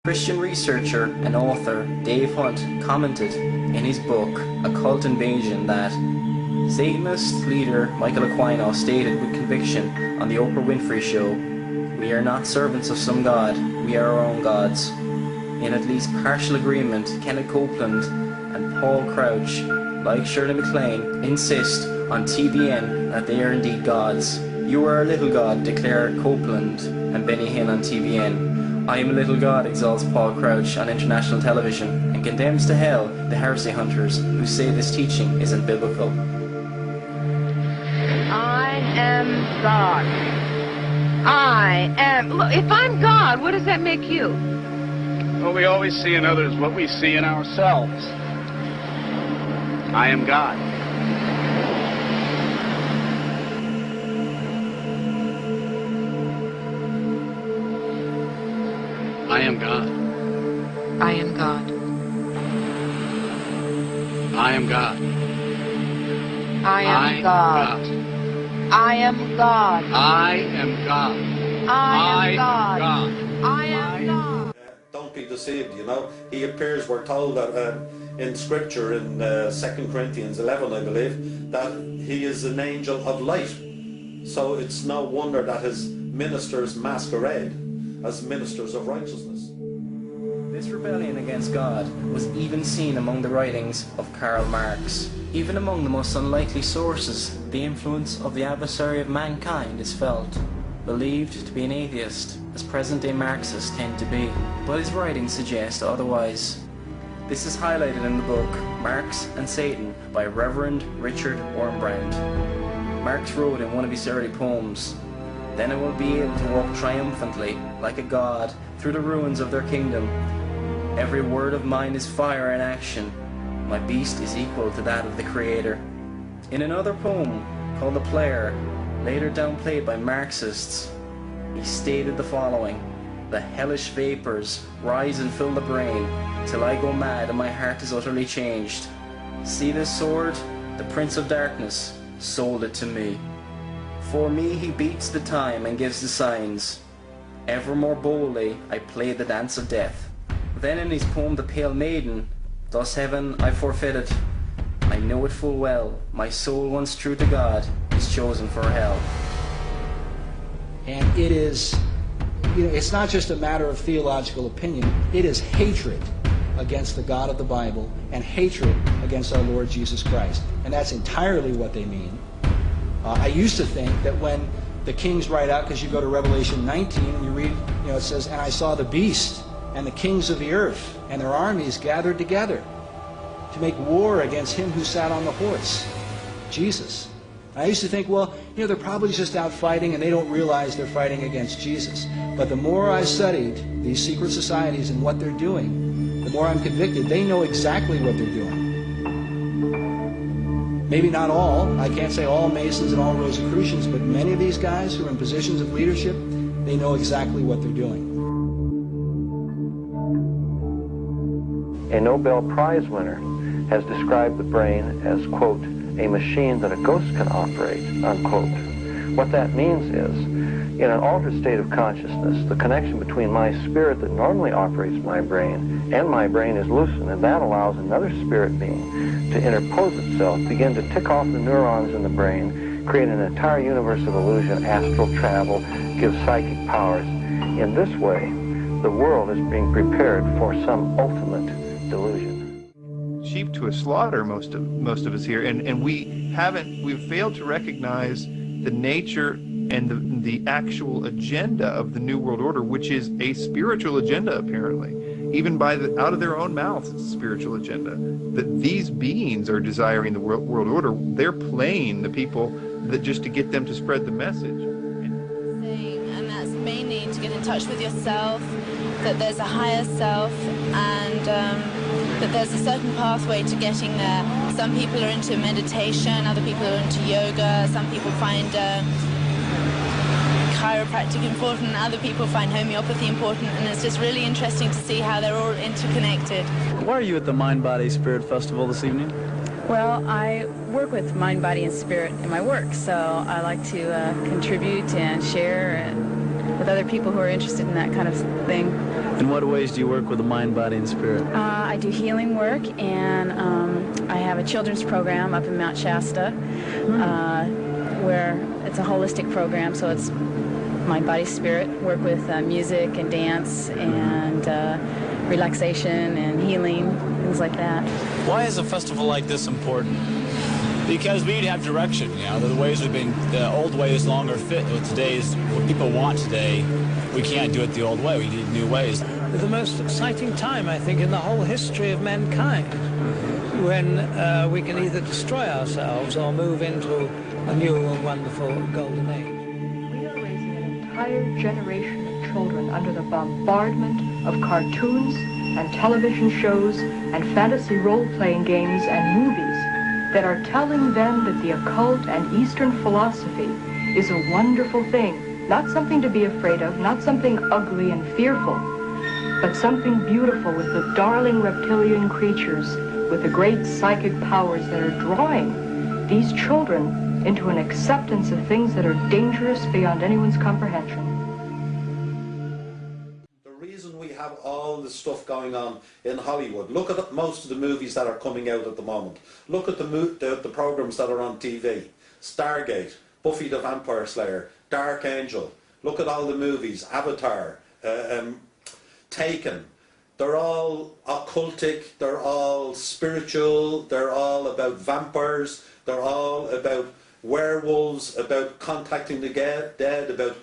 Christian researcher and author Dave Hunt commented in his book A Cult Invasion that Satanist leader Michael Aquino stated with conviction on the Oprah Winfrey Show, "We are not servants of some god, we are our own gods." In at least partial agreement, Kenneth Copeland and Paul Crouch, like Shirley MacLaine, insist on TBN that they are indeed gods. "You are a little god," declare Copeland and Benny Hinn on TBN. "I am a little god," exalts Paul Crouch on international television, and condemns to hell the heresy hunters who say this teaching isn't biblical. I am God. I am... Look, if I'm God, what does that make you? Well, we always see in others what we see in ourselves. I am God. I am God. I am God. I am God. I am God. I am God. I am God. I am God. God. I am God. Don't be deceived, you know. He appears, we're told that in Scripture, in 2 Corinthians 11, I believe, that he is an angel of light. So it's no wonder that his ministers masquerade as ministers of righteousness. This rebellion against God was even seen among the writings of Karl Marx. Even among the most unlikely sources, the influence of the adversary of mankind is felt. Believed to be an atheist, as present-day Marxists tend to be, but his writings suggest otherwise. This is highlighted in the book Marx and Satan by Reverend Richard Wurmbrand. Marx wrote in one of his early poems, "Then I will be able to walk triumphantly, like a god, through the ruins of their kingdom. Every word of mine is fire in action. My beast is equal to that of the Creator." In another poem, called The Player, later downplayed by Marxists, he stated the following, "The hellish vapors rise and fill the brain, till I go mad and my heart is utterly changed. See this sword? The Prince of Darkness sold it to me. For me he beats the time and gives the signs. Ever more boldly I play the dance of death." Then in his poem The Pale Maiden, "Thus heaven I forfeited. I know it full well, my soul once true to God is chosen for hell." And it is, it's not just a matter of theological opinion, it is hatred against the God of the Bible and hatred against our Lord Jesus Christ. And that's entirely what they mean. I used to think that when the kings write out, because you go to Revelation 19 and you read, it says, "And I saw the beast and the kings of the earth and their armies gathered together to make war against him who sat on the horse," Jesus. I used to think, well, they're probably just out fighting and they don't realize they're fighting against Jesus. But the more I studied these secret societies and what they're doing, the more I'm convicted they know exactly what they're doing. Maybe not all, I can't say all Masons and all Rosicrucians, but many of these guys who are in positions of leadership, they know exactly what they're doing. A Nobel Prize winner has described the brain as, quote, "a machine that a ghost can operate," unquote. What that means is, in an altered state of consciousness, the connection between my spirit that normally operates my brain and my brain is loosened, and that allows another spirit being to interpose itself, begin to tick off the neurons in the brain, create an entire universe of illusion, astral travel, give psychic powers. In this way, the world is being prepared for some ultimate delusion. Sheep to a slaughter, most of us here, and we've failed to recognize the nature and the actual agenda of the New World Order, which is a spiritual agenda, apparently. Even out of their own mouths, it's a spiritual agenda. That these beings are desiring the world order. They're playing the people just to get them to spread the message. And that's mainly to get in touch with yourself, that there's a higher self, and that there's a certain pathway to getting there. Some people are into meditation, other people are into yoga, some people find chiropractic important, other people find homeopathy important, and it's just really interesting to see how they're all interconnected. Why are you at the Mind, Body, Spirit Festival this evening? Well, I work with mind, body, and spirit in my work, so I like to contribute and share and with other people who are interested in that kind of thing. In what ways do you work with the mind, body, and spirit? I do healing work, and I have a children's program up in Mount Shasta, where it's a holistic program, so it's mind, body, spirit. Work with music and dance and relaxation and healing, things like that. Why is a festival like this important? Because we need to have direction. You know, the ways we've been, the old way is longer fit with today's, what people want today. We can't do it the old way. We need new ways. The most exciting time, I think, in the whole history of mankind, when we can either destroy ourselves or move into a new and wonderful golden age. We are raising an entire generation of children under the bombardment of cartoons and television shows and fantasy role-playing games and movies that are telling them that the occult and Eastern philosophy is a wonderful thing, not something to be afraid of, not something ugly and fearful, but something beautiful with the darling reptilian creatures with the great psychic powers that are drawing these children into an acceptance of things that are dangerous beyond anyone's comprehension. Have all the stuff going on in Hollywood. Look at most of the movies that are coming out at the moment. Look at the programs that are on TV. Stargate, Buffy the Vampire Slayer, Dark Angel. Look at all the movies. Avatar, Taken. They're all occultic, they're all spiritual, they're all about vampires, they're all about werewolves, about contacting the dead, about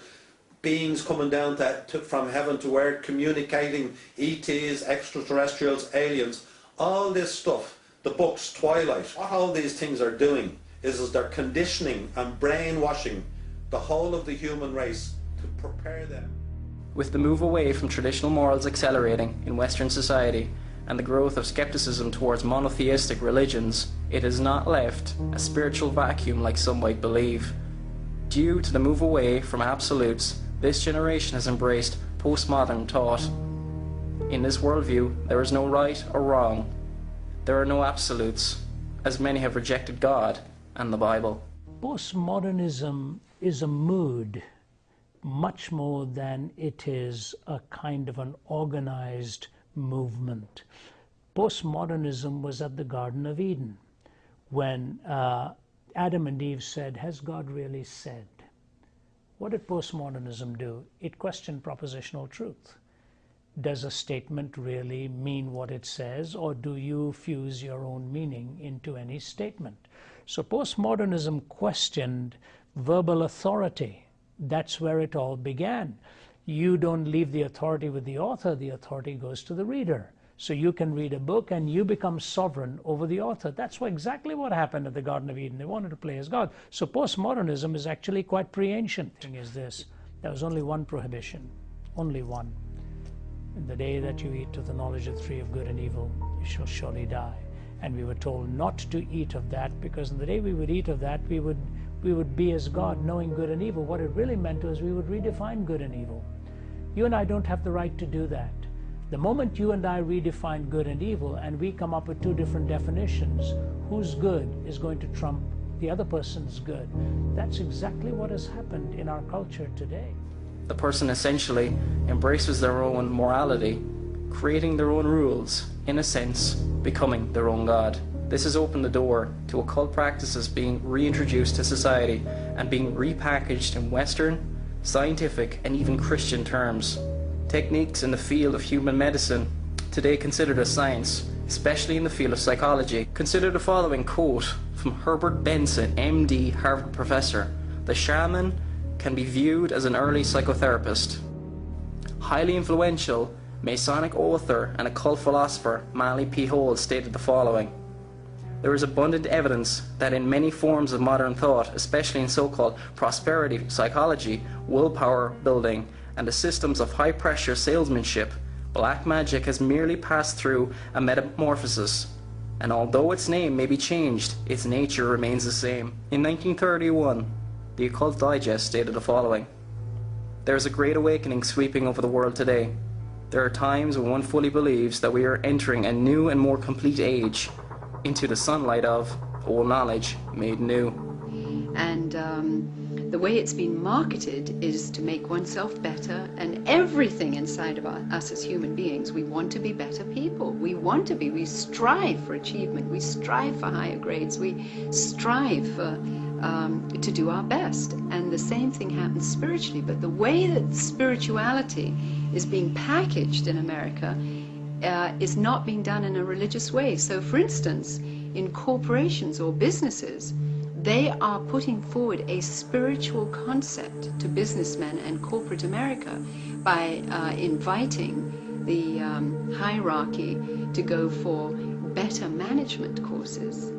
beings coming down from heaven to earth, communicating, ETs, extraterrestrials, aliens, all this stuff, the books, Twilight, what all these things are doing is they're conditioning and brainwashing the whole of the human race to prepare them. With the move away from traditional morals accelerating in Western society and the growth of skepticism towards monotheistic religions, it has not left a spiritual vacuum like some might believe. Due to the move away from absolutes, this generation has embraced postmodern thought. In this worldview, there is no right or wrong. There are no absolutes, as many have rejected God and the Bible. Postmodernism is a mood much more than it is a kind of an organized movement. Postmodernism was at the Garden of Eden when Adam and Eve said, "Has God really said?" What did postmodernism do? It questioned propositional truth. Does a statement really mean what it says, or do you fuse your own meaning into any statement? So postmodernism questioned verbal authority. That's where it all began. You don't leave the authority with the authority goes to the reader. So you can read a book and you become sovereign over the author. That's exactly what happened at the Garden of Eden. They wanted to play as God. So postmodernism is actually quite pre-ancient. The thing is this, there was only one prohibition, only one. In the day that you eat of the knowledge of the tree of good and evil, you shall surely die. And we were told not to eat of that, because in the day we would eat of that, we would be as God, knowing good and evil. What it really meant was we would redefine good and evil. You and I don't have the right to do that. The moment you and I redefine good and evil and we come up with two different definitions, whose good is going to trump the other person's good? That's exactly what has happened in our culture today. The person essentially embraces their own morality, creating their own rules, in a sense, becoming their own God. This has opened the door to occult practices being reintroduced to society and being repackaged in Western, scientific, and even Christian terms. Techniques in the field of human medicine, today considered a science, especially in the field of psychology. Consider the following quote from Herbert Benson, MD, Harvard professor. "The shaman can be viewed as an early psychotherapist." Highly influential Masonic author and occult philosopher Manly P. Hole stated the following: "There is abundant evidence that in many forms of modern thought, especially in so-called prosperity psychology, willpower building, and the systems of high-pressure salesmanship, black magic has merely passed through a metamorphosis, and although its name may be changed, its nature remains the same." In 1931, the Occult Digest stated the following: "There is a great awakening sweeping over the world today. There are times when one fully believes that we are entering a new and more complete age, into the sunlight of old knowledge made new." And the way it's been marketed is to make oneself better, and everything inside of us as human beings, we want to be better people. We strive for achievement, we strive for higher grades, we strive for, to do our best. And the same thing happens spiritually, but the way that spirituality is being packaged in America is not being done in a religious way. So for instance, in corporations or businesses, they are putting forward a spiritual concept to businessmen and corporate America by inviting the hierarchy to go for better management courses.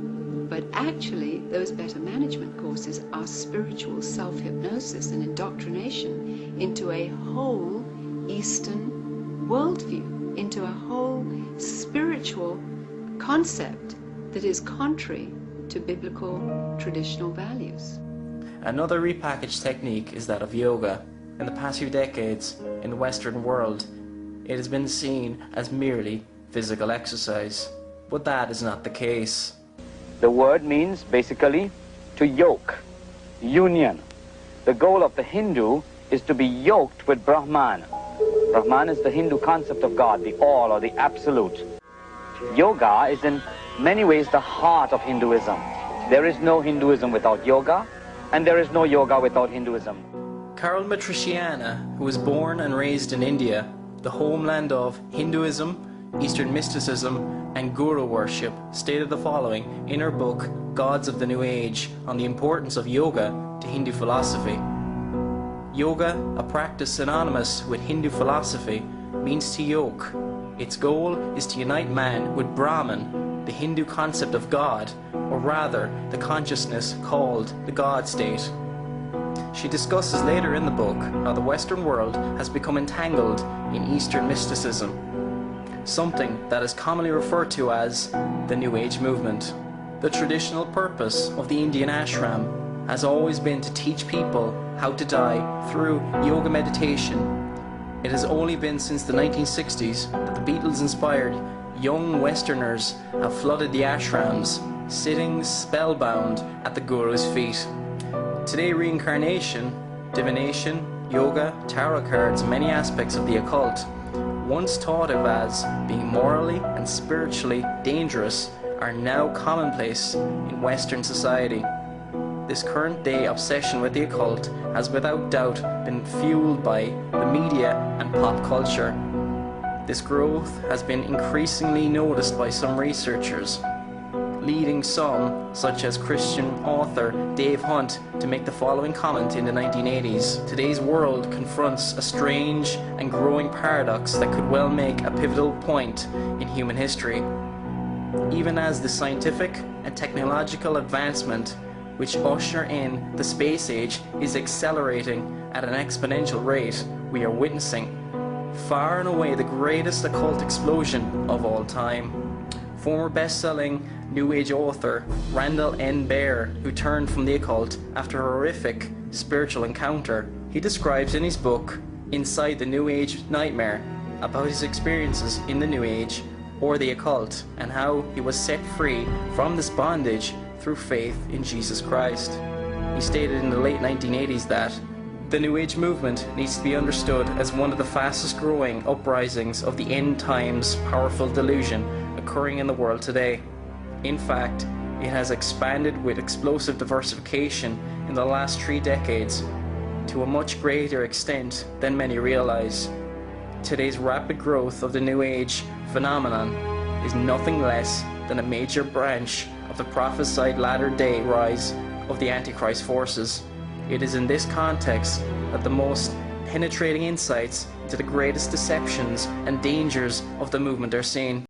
But actually, those better management courses are spiritual self-hypnosis and indoctrination into a whole Eastern worldview, into a whole spiritual concept that is contrary to biblical traditional values. Another repackaged technique is that of yoga. In the past few decades, in the Western world, it has been seen as merely physical exercise. But that is not the case. The word means basically to yoke, union. The goal of the Hindu is to be yoked with Brahman. Brahman is the Hindu concept of God, the all or the absolute. Yoga is in many ways the heart of Hinduism. There is no Hinduism without yoga, and there is no yoga without Hinduism. Karol Matriciana, who was born and raised in India, the homeland of Hinduism, Eastern mysticism, and Guru worship, stated the following in her book, Gods of the New Age, on the importance of yoga to Hindu philosophy. Yoga, a practice synonymous with Hindu philosophy, means to yoke. Its goal is to unite man with Brahman, the Hindu concept of God, or rather, the consciousness called the God state. She discusses later in the book how the Western world has become entangled in Eastern mysticism, something that is commonly referred to as the New Age movement. The traditional purpose of the Indian ashram has always been to teach people how to die through yoga meditation. It has only been since the 1960s that the Beatles-inspired young Westerners have flooded the ashrams, sitting spellbound at the Guru's feet. Today, reincarnation, divination, yoga, tarot cards, and many aspects of the occult, once thought of as being morally and spiritually dangerous, are now commonplace in Western society. This current day obsession with the occult has without doubt been fueled by the media and pop culture. This growth has been increasingly noticed by some researchers, leading some, such as Christian author Dave Hunt, to make the following comment in the 1980s. Today's world confronts a strange and growing paradox that could well make a pivotal point in human history. Even as the scientific and technological advancement which usher in the space age is accelerating at an exponential rate, we are witnessing far and away the greatest occult explosion of all time. Former best-selling New Age author Randall N. Baer, who turned from the occult after a horrific spiritual encounter, he describes in his book Inside the New Age Nightmare about his experiences in the New Age or the occult and how he was set free from this bondage through faith in Jesus Christ. He stated in the late 1980s that the New Age movement needs to be understood as one of the fastest growing uprisings of the end times powerful delusion occurring in the world today. In fact, it has expanded with explosive diversification in the last 3 decades to a much greater extent than many realize. Today's rapid growth of the New Age phenomenon is nothing less than a major branch of the prophesied latter-day rise of the Antichrist forces. It is in this context that the most penetrating insights into the greatest deceptions and dangers of the movement are seen.